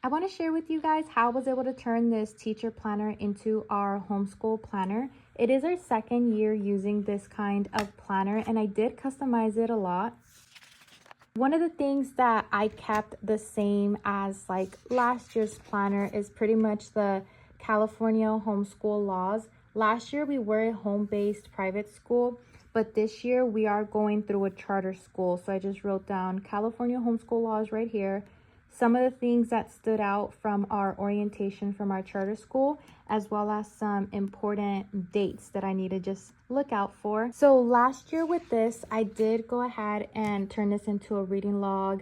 I want to share with you guys how I was able to turn this teacher planner into our homeschool planner. It is our second year using this kind of planner, and I did customize it a lot. One of the things that I kept the same as like last year's planner is pretty much the California homeschool laws. Last year we were a home-based private school, but this year we are going through a charter school. So I just wrote down California homeschool laws right here. Some of the things that stood out from our orientation from our charter school, as well as some important dates that I need to just look out for. So last year with this, I did go ahead and turn this into a reading log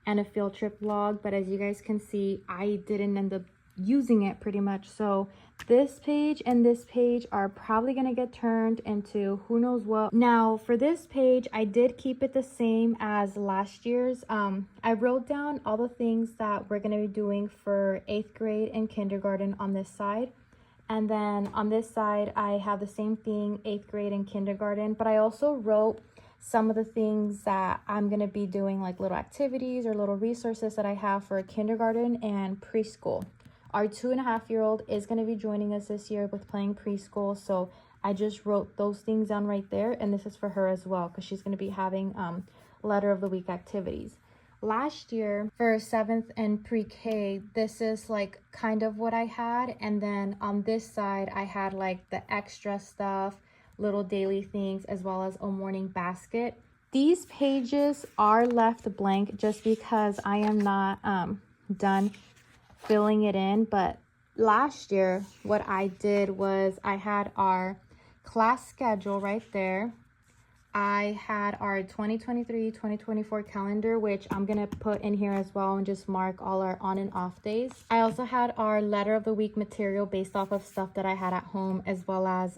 and a field trip log, but as you guys can see, I didn't end up using it pretty much. So this page and this page are probably going to get turned into who knows what. Now for this page, I did keep it the same as last year's. I wrote down all the things that we're going to be doing for 8th grade and kindergarten on this side. And then on this side, I have the same thing, 8th grade and kindergarten, but I also wrote some of the things that I'm going to be doing, like little activities or little resources that I have for kindergarten and preschool. Our 2.5-year-old is going to be joining us this year with playing preschool. So I just wrote those things down right there. And this is for her as well, because she's going to be having letter of the week activities. Last year for 7th and pre-K, this is like kind of what I had. And then on this side, I had like the extra stuff, little daily things, as well as a morning basket. These pages are left blank just because I am not done filling it in. But last year what I did was I had our class schedule right there. I had our 2023-2024 calendar, which I'm gonna put in here as well and just mark all our on and off days. I also had our letter of the week material based off of stuff that I had at home, as well as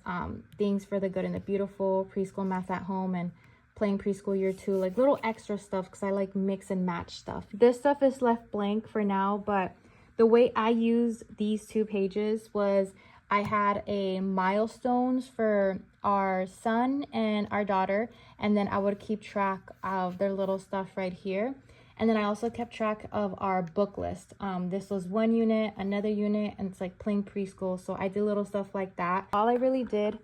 things for the good and the beautiful, preschool math at home, and playing preschool year 2, like little extra stuff because I like mix and match stuff. This stuff is left blank for now, but the way I used these 2 pages was I had a milestones for our son and our daughter, and then I would keep track of their little stuff right here. And then I also kept track of our book list. This was one unit, another unit, and it's like playing preschool. So I did little stuff like that. All I really did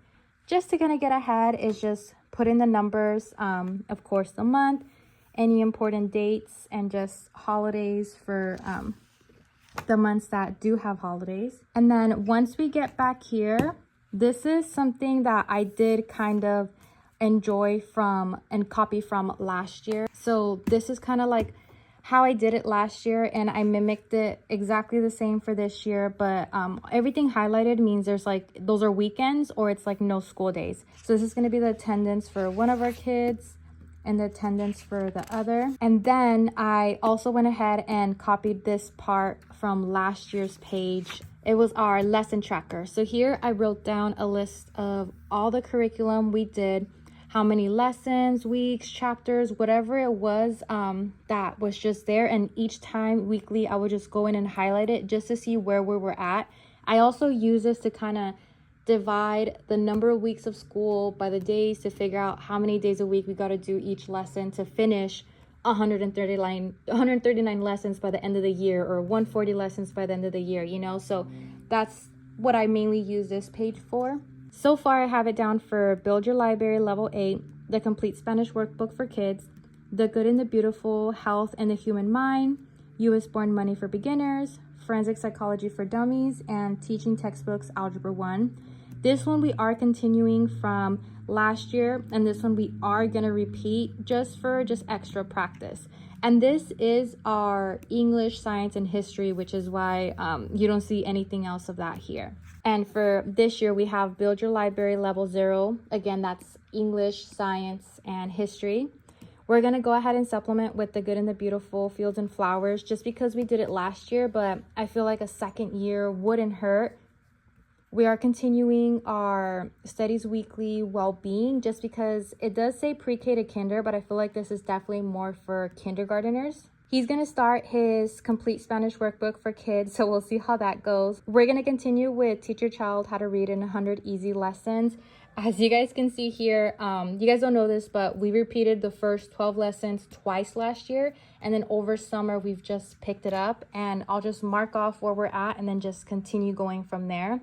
just to kind of get ahead is just put in the numbers, of course, the month, any important dates, and just holidays for the months that do have holidays. And then once we get back here, this is something that I did kind of enjoy from and copy from last year. So this is kind of like how I did it last year, and I mimicked it exactly the same for this year, but everything highlighted means there's like those are weekends or it's like no school days. So this is going to be the attendance for one of our kids and the attendance for the other. And then I also went ahead and copied this part from last year's page. It was our lesson tracker. So here I wrote down a list of all the curriculum we did, how many lessons, weeks, chapters, whatever it was that was just there. And each time weekly, I would just go in and highlight it just to see where we were at. I also use this to kind of divide the number of weeks of school by the days to figure out how many days a week we got to do each lesson to finish 139 lessons by the end of the year, or 140 lessons by the end of the year, you know. So that's what I mainly use this page for. So far I have it down for Build Your Library Level 8, the Complete Spanish Workbook for Kids, The Good and the Beautiful, Health and the Human Mind, U.S. Born Money for Beginners, Forensic Psychology for Dummies, and Teaching Textbooks Algebra 1. This one we are continuing from last year, and this one we are going to repeat just for extra practice. And this is our English, science, and history, which is why you don't see anything else of that here. And for this year, we have Build Your Library Level 0. Again, that's English, science, and history. We're going to go ahead and supplement with The Good and the Beautiful, Fields and Flowers, just because we did it last year, but I feel like a second year wouldn't hurt. We are continuing our Studies Weekly Well-Being, just because it does say pre-K to kinder, but I feel like this is definitely more for kindergarteners. He's going to start his Complete Spanish Workbook for Kids, so we'll see how that goes. We're going to continue with Teach Your Child How to Read in 100 Easy Lessons. As you guys can see here, you guys don't know this, but we repeated the first 12 lessons twice last year. And then over summer, we've just picked it up. And I'll just mark off where we're at and then just continue going from there.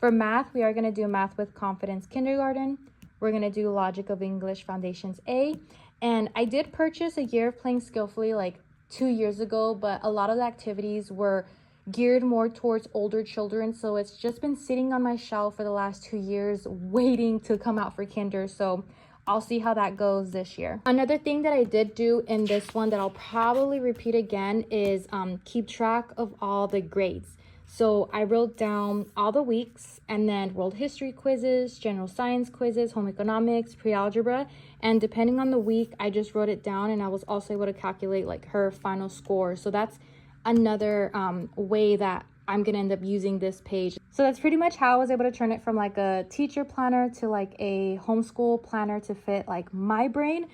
For math, we are going to do Math with Confidence Kindergarten. We're going to do Logic of English Foundations A. And I did purchase A Year of Playing Skillfully like 2 years ago, but a lot of the activities were geared more towards older children, so it's just been sitting on my shelf for the last 2 years waiting to come out for kinder. So I'll see how that goes this year. Another thing that I did do in this one that I'll probably repeat again is keep track of all the grades. So I wrote down all the weeks and then world history quizzes, general science quizzes, home economics, pre-algebra, and depending on the week I just wrote it down, and I was also able to calculate like her final score. So that's another way that I'm gonna end up using this page. So that's pretty much how I was able to turn it from like a teacher planner to like a homeschool planner to fit like my brain.